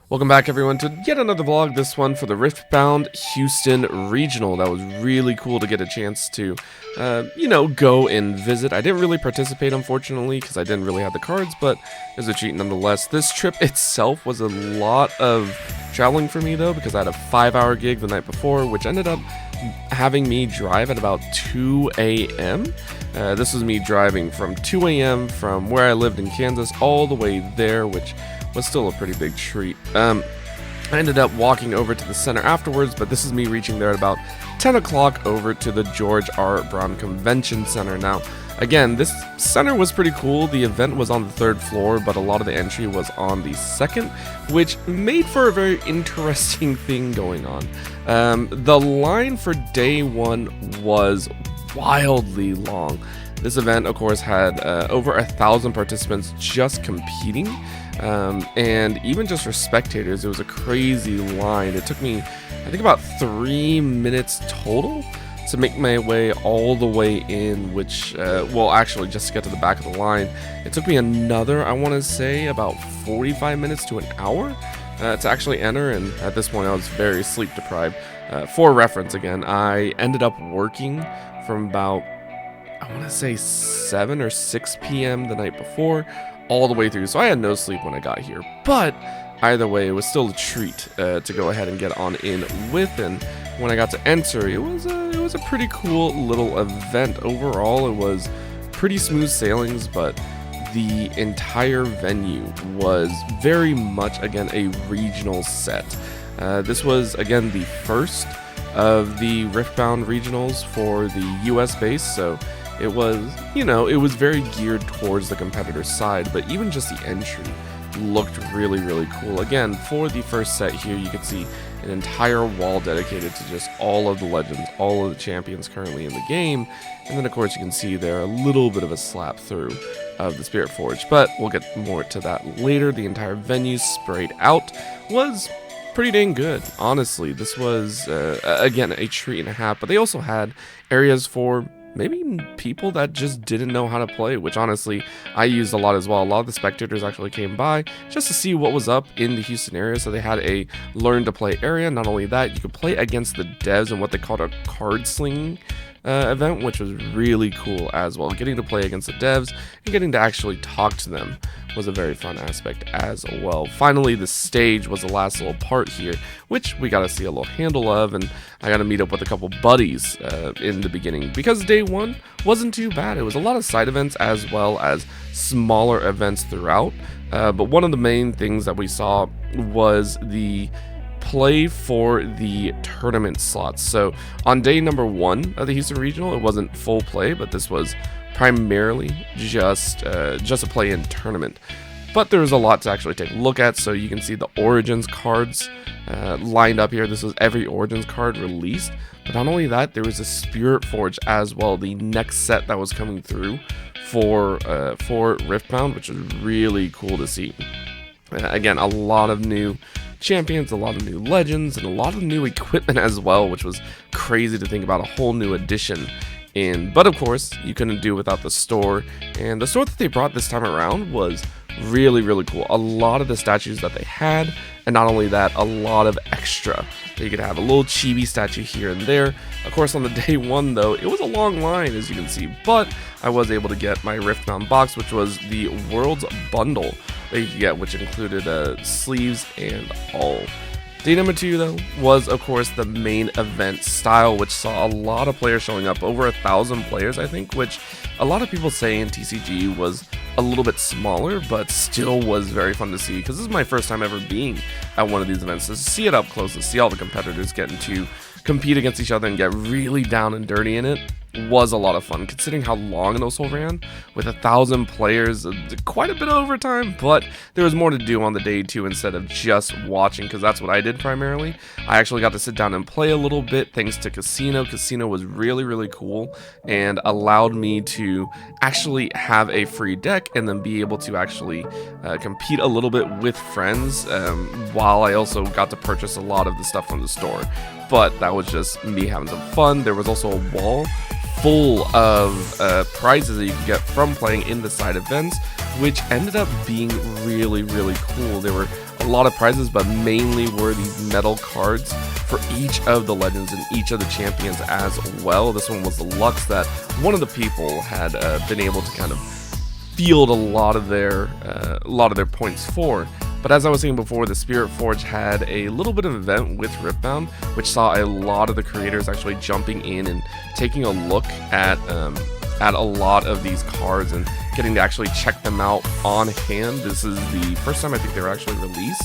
Welcome back everyone to yet another vlog, this one for the Riftbound Houston Regional. That was really cool to get a chance to, go and visit. I didn't really participate unfortunately because I didn't really have the cards, but it was a treat nonetheless. This trip itself was a lot of traveling for me though, because I had a 5-hour gig the night before, which ended up having me drive at about 2 a.m. This was me driving from 2 a.m. from where I lived in Kansas all the way there, which was still a pretty big treat. I ended up walking over to the center afterwards, but this is me reaching there at about 10 o'clock over to the George R. Brown Convention Center. Now, again, this center was pretty cool. The event was on the 3rd floor, but a lot of the entry was on the 2nd, which made for a very interesting thing going on. The line for day 1 was wildly long. This event, of course, had over 1,000 participants just competing. And even just for spectators, it was a crazy line. It took me, I think, about 3 minutes total to make my way all the way in, which, well, actually, just to get to the back of the line, it took me another, I want to say, about 45 minutes to an hour to actually enter, and at this point, I was very sleep deprived. For reference, again, I ended up working from about, I want to say 7 or 6 p.m. the night before, all the way through, so I had no sleep when I got here. But either way, it was still a treat to go ahead and get on in with. And when I got to enter, it was a pretty cool little event. Overall, it was pretty smooth sailings, but the entire venue was very much, again, a regional set. This was, again, the first of the Riftbound Regionals for the US base, so it was, it was very geared towards the competitor side, but even just the entry looked really, really cool. Again, for the first set here, you could see an entire wall dedicated to just all of the legends, all of the champions currently in the game. And then, of course, you can see there a little bit of a slap through of the Spirit Forge, but we'll get more to that later. The entire venue sprayed out was pretty dang good, honestly. This was, again, a treat and a half, but they also had areas for maybe people that just didn't know how to play, which honestly I used a lot as well. A lot of the spectators actually came by just to see what was up in the Houston area, so they had a learn to play area. Not only that, you could play against the devs in what they called a card slinging event, which was really cool as well. Getting to play against the devs and getting to actually talk to them was a very fun aspect as well. Finally, the stage was the last little part here, which we got to see a little handle of, and I got to meet up with a couple buddies in the beginning, because day 1 wasn't too bad. It was a lot of side events as well as smaller events throughout, but one of the main things that we saw was the play for the tournament slots. So on day number 1 of the Houston Regional, it wasn't full play, but this was primarily just a play-in tournament. But there was a lot to actually take a look at, so you can see the Origins cards lined up here. This was every Origins card released, but not only that, there was a Spirit Forge as well, the next set that was coming through for Riftbound, which was really cool to see. Again, a lot of new champions, a lot of new legends, and a lot of new equipment as well, which was crazy to think about, a whole new addition in. But of course, you couldn't do without the store, and the store that they brought this time around was really, really cool. A lot of the statues that they had, and not only that, a lot of extra. You could have a little chibi statue here and there. Of course, on the day 1 though, it was a long line, as you can see, but I was able to get my Riftbound box, which was the World's Bundle that you could get, which included sleeves and all. Day number 2 though was, of course, the main event style, which saw a lot of players showing up, over 1,000 players, I think, which a lot of people say in TCG was a little bit smaller, but still was very fun to see, because this is my first time ever being at one of these events. So to see it up close, to see all the competitors getting to compete against each other and get really down and dirty in it, was a lot of fun, considering how long it also ran with 1,000 players. Quite a bit of overtime, but there was more to do on the day 2 instead of just watching, because that's what I did primarily. I actually got to sit down and play a little bit thanks to Casino. Casino was really, really cool and allowed me to actually have a free deck and then be able to actually compete a little bit with friends, while I also got to purchase a lot of the stuff from the store. But that was just me having some fun. There was also a wall full of prizes that you could get from playing in the side events, which ended up being really, really cool. There were a lot of prizes, but mainly were these metal cards for each of the legends and each of the champions as well. This one was the Lux that one of the people had been able to kind of field a lot of their points for. But as I was saying before, the Spirit Forge had a little bit of event with Riftbound, which saw a lot of the creators actually jumping in and taking a look at a lot of these cards and getting to actually check them out on hand. This is the first time I think they were actually released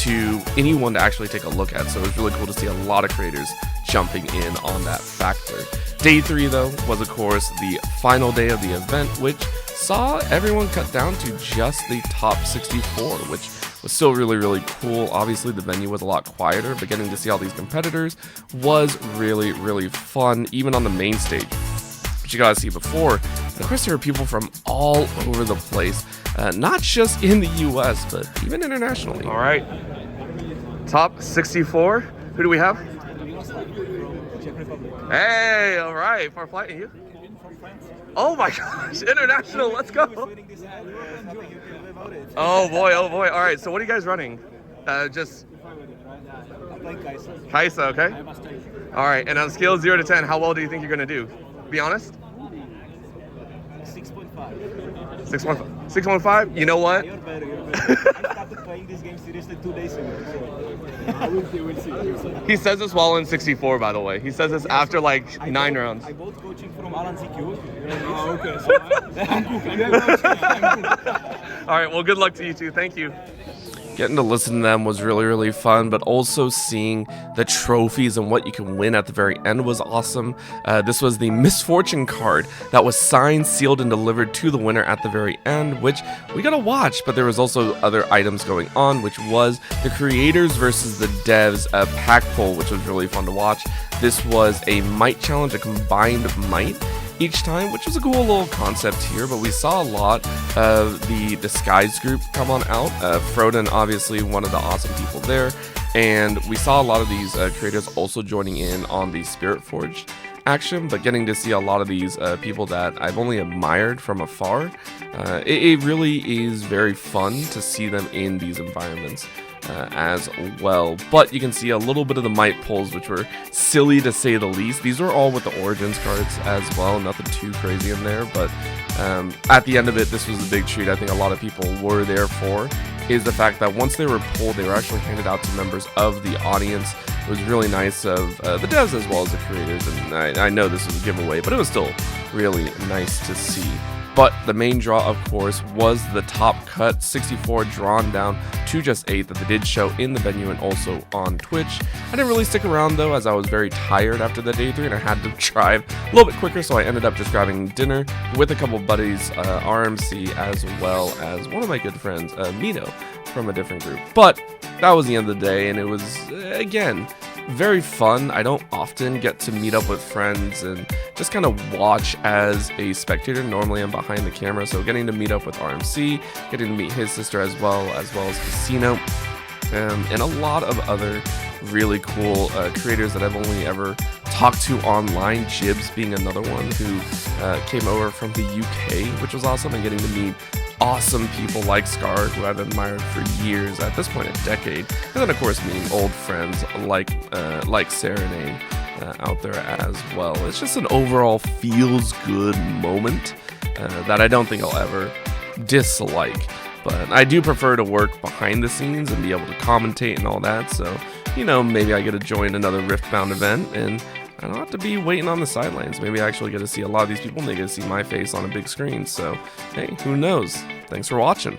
to anyone to actually take a look at, so it was really cool to see a lot of creators jumping in on that factor. Day 3 though was of course the final day of the event, which saw everyone cut down to just the top 64, which was still really cool. Obviously the venue was a lot quieter, but getting to see all these competitors was really fun, even on the main stage, which you gotta see before. And of course there were people from all over the place, not just in the US, but even internationally. All right, top 64, who do we have? Hey, all right, far flight, and you? Oh my gosh, international, let's go. Oh boy, all right, so what are you guys running? Just Kaisa, okay? All right, and on a scale of 0 to 10, how well do you think you're gonna do? Be honest? 6.5. 6.5? You know what? You're better. I started playing this game seriously 2 days ago. So we'll see. He says this while in 64, by the way. He says this after like 9 rounds. I bought coaching from Alan ZQ. Oh, okay. So all right, well, good luck to you two. Thank you. Getting to listen to them was really fun, but also seeing the trophies and what you can win at the very end was awesome. This was the Misfortune card that was signed, sealed, and delivered to the winner at the very end, which we got to watch, but there was also other items going on, which was the creators versus the devs pack pull, which was really fun to watch. This was a might challenge, a combined might each time, which was a cool little concept here, but we saw a lot of the Disguise group come on out. Froden, obviously one of the awesome people there, and we saw a lot of these creators also joining in on the Spirit Forge action, but getting to see a lot of these people that I've only admired from afar. It really is very fun to see them in these environments as well. But you can see a little bit of the might pulls, which were silly to say the least. These were all with the Origins cards as well, nothing too crazy in there, but at the end of it, this was a big treat. I think a lot of people were there for is the fact that once they were pulled, they were actually handed out to members of the audience. It was really nice of the devs as well as the creators, and I know this was a giveaway, but it was still really nice to see. But the main draw, of course, was the top cut 64 drawn down to just 8 that they did show in the venue and also on Twitch. I didn't really stick around though, as I was very tired after the day 3 and I had to drive a little bit quicker, so I ended up just grabbing dinner with a couple buddies, RMC, as well as one of my good friends, Mito, from a different group. But that was the end of the day, and it was, again, very fun. I don't often get to meet up with friends and just kind of watch as a spectator. Normally I'm behind the camera, so getting to meet up with RMC, getting to meet his sister as well as Casino, and a lot of other really cool creators that I've only ever talked to online, Jibs being another one who came over from the UK, which was awesome, and getting to meet awesome people like Scar, who I've admired for years, at this point a decade, and then of course meeting old friends like Serenade out there as well. It's just an overall feels good moment that I don't think I'll ever dislike, but I do prefer to work behind the scenes and be able to commentate and all that, so you know, maybe I get to join another Riftbound event and I don't have to be waiting on the sidelines. Maybe I actually get to see a lot of these people and they get to see my face on a big screen. So, hey, who knows? Thanks for watching.